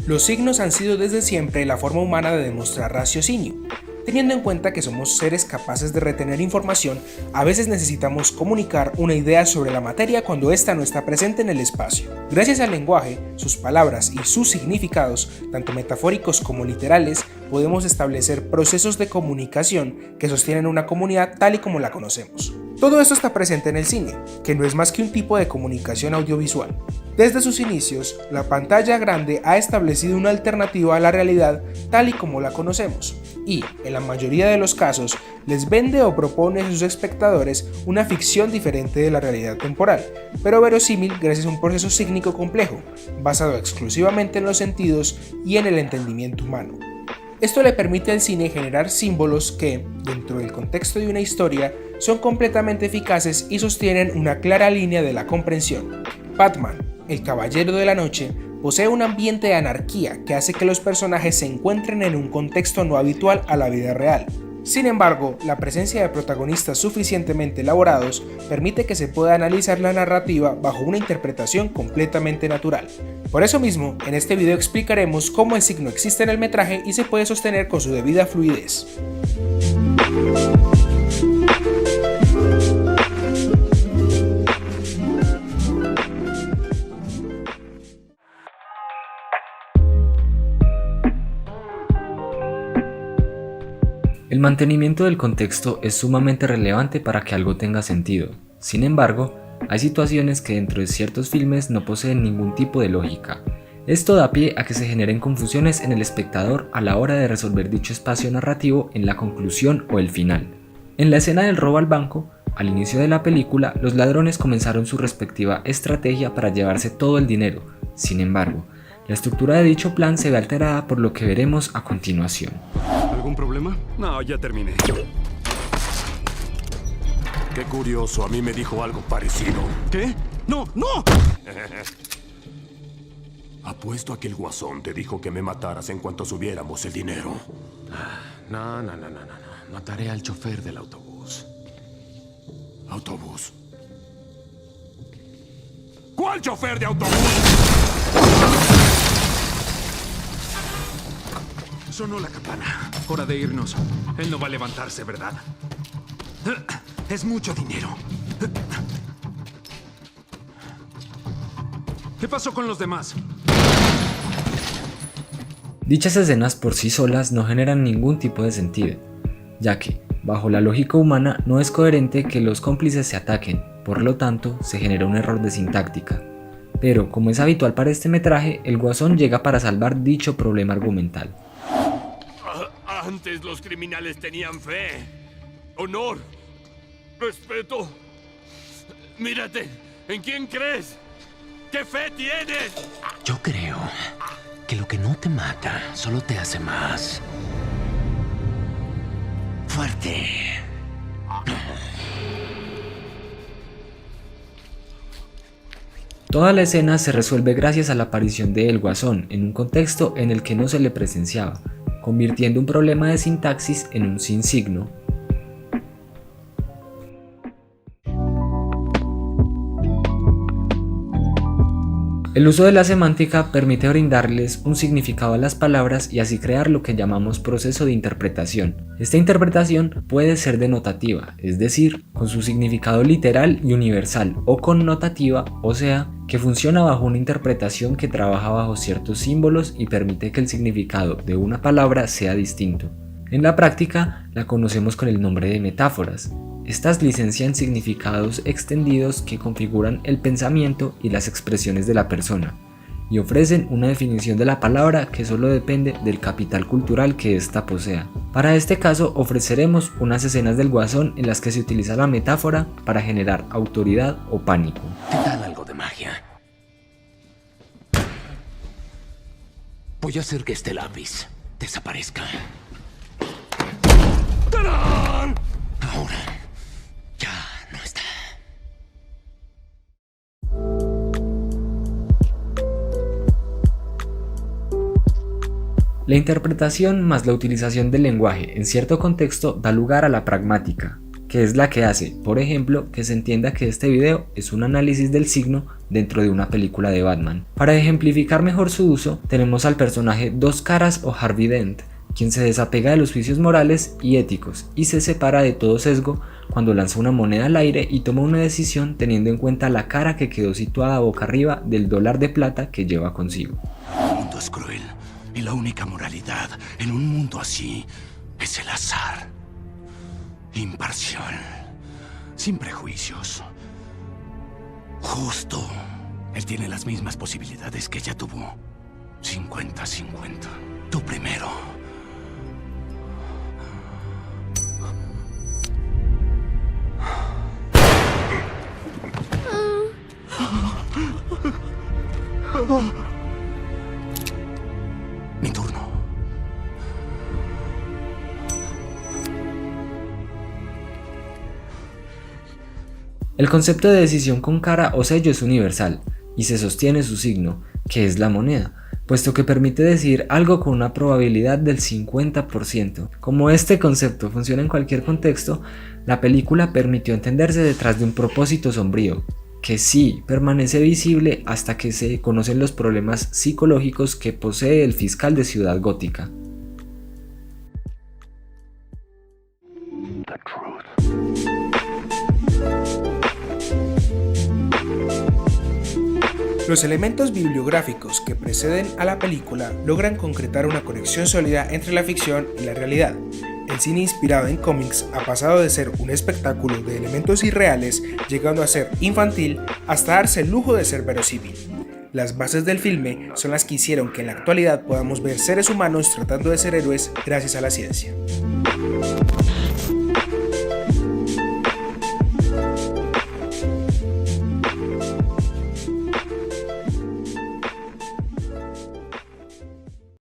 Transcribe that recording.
Los signos han sido desde siempre la forma humana de demostrar raciocinio. Teniendo en cuenta que somos seres capaces de retener información, a veces necesitamos comunicar una idea sobre la materia cuando ésta no está presente en el espacio. Gracias al lenguaje, sus palabras y sus significados, tanto metafóricos como literales, podemos establecer procesos de comunicación que sostienen una comunidad tal y como la conocemos. Todo esto está presente en el cine, que no es más que un tipo de comunicación audiovisual. Desde sus inicios, la pantalla grande ha establecido una alternativa a la realidad tal y como la conocemos, y, en la mayoría de los casos, les vende o propone a sus espectadores una ficción diferente de la realidad temporal, pero verosímil gracias a un proceso sígnico complejo, basado exclusivamente en los sentidos y en el entendimiento humano. Esto le permite al cine generar símbolos que, dentro del contexto de una historia, son completamente eficaces y sostienen una clara línea de la comprensión. Batman, el Caballero de la Noche, posee un ambiente de anarquía que hace que los personajes se encuentren en un contexto no habitual a la vida real. Sin embargo, la presencia de protagonistas suficientemente elaborados permite que se pueda analizar la narrativa bajo una interpretación completamente natural. Por eso mismo, en este video explicaremos cómo el signo existe en el metraje y se puede sostener con su debida fluidez. El mantenimiento del contexto es sumamente relevante para que algo tenga sentido. Sin embargo, hay situaciones que dentro de ciertos filmes no poseen ningún tipo de lógica. Esto da pie a que se generen confusiones en el espectador a la hora de resolver dicho espacio narrativo en la conclusión o el final. En la escena del robo al banco, al inicio de la película, los ladrones comenzaron su respectiva estrategia para llevarse todo el dinero. Sin embargo, la estructura de dicho plan se ve alterada por lo que veremos a continuación. ¿Algún problema? No, ya terminé. Qué curioso, a mí me dijo algo parecido. ¿Qué? ¡No, no! Apuesto a que el guasón te dijo que me mataras en cuanto subiéramos el dinero. No. Mataré al chofer del autobús. ¿Autobús? ¿Cuál chofer de autobús? Sonó la campana. Hora de irnos. Él no va a levantarse, ¿verdad? Es mucho dinero. ¿Qué pasó con los demás? Dichas escenas por sí solas no generan ningún tipo de sentido, ya que, bajo la lógica humana, no es coherente que los cómplices se ataquen, por lo tanto, se genera un error de sintáctica. Pero, como es habitual para este metraje, el guasón llega para salvar dicho problema argumental. Antes los criminales tenían fe, honor, respeto. Mírate, ¿en quién crees? ¿Qué fe tienes? Yo creo que lo que no te mata solo te hace más fuerte. Toda la escena se resuelve gracias a la aparición de El Guasón en un contexto en el que no se le presenciaba, convirtiendo un problema de sintaxis en un sin signo. El uso de la semántica permite brindarles un significado a las palabras y así crear lo que llamamos proceso de interpretación. Esta interpretación puede ser denotativa, es decir, con su significado literal y universal, o connotativa, o sea, que funciona bajo una interpretación que trabaja bajo ciertos símbolos y permite que el significado de una palabra sea distinto. En la práctica, la conocemos con el nombre de metáforas. Estas licencian significados extendidos que configuran el pensamiento y las expresiones de la persona, y ofrecen una definición de la palabra que solo depende del capital cultural que ésta posea. Para este caso, ofreceremos unas escenas del Guasón en las que se utiliza la metáfora para generar autoridad o pánico. ¿Qué tal algo de magia? Voy a hacer que este lápiz desaparezca. Ahora ya no está. La interpretación más la utilización del lenguaje en cierto contexto da lugar a la pragmática, que es la que hace, por ejemplo, que se entienda que este video es un análisis del signo dentro de una película de Batman. Para ejemplificar mejor su uso, tenemos al personaje Dos Caras o Harvey Dent, quien se desapega de los juicios morales y éticos y se separa de todo sesgo cuando lanza una moneda al aire y toma una decisión teniendo en cuenta la cara que quedó situada boca arriba del dólar de plata que lleva consigo. El mundo es cruel y la única moralidad en un mundo así es el azar. Imparcial, sin prejuicios. Justo. Él tiene las mismas posibilidades que ella tuvo. 50-50. Tú primero. Mi turno. El concepto de decisión con cara o sello es universal y se sostiene su signo, que es la moneda, puesto que permite decir algo con una probabilidad del 50%. Como este concepto funciona en cualquier contexto, la película permitió entenderse detrás de un propósito sombrío, que sí permanece visible hasta que se conocen los problemas psicológicos que posee el fiscal de Ciudad Gótica. Los elementos bibliográficos que preceden a la película logran concretar una conexión sólida entre la ficción y la realidad. El cine inspirado en cómics ha pasado de ser un espectáculo de elementos irreales, llegando a ser infantil, hasta darse el lujo de ser verosímil. Las bases del filme son las que hicieron que en la actualidad podamos ver seres humanos tratando de ser héroes gracias a la ciencia.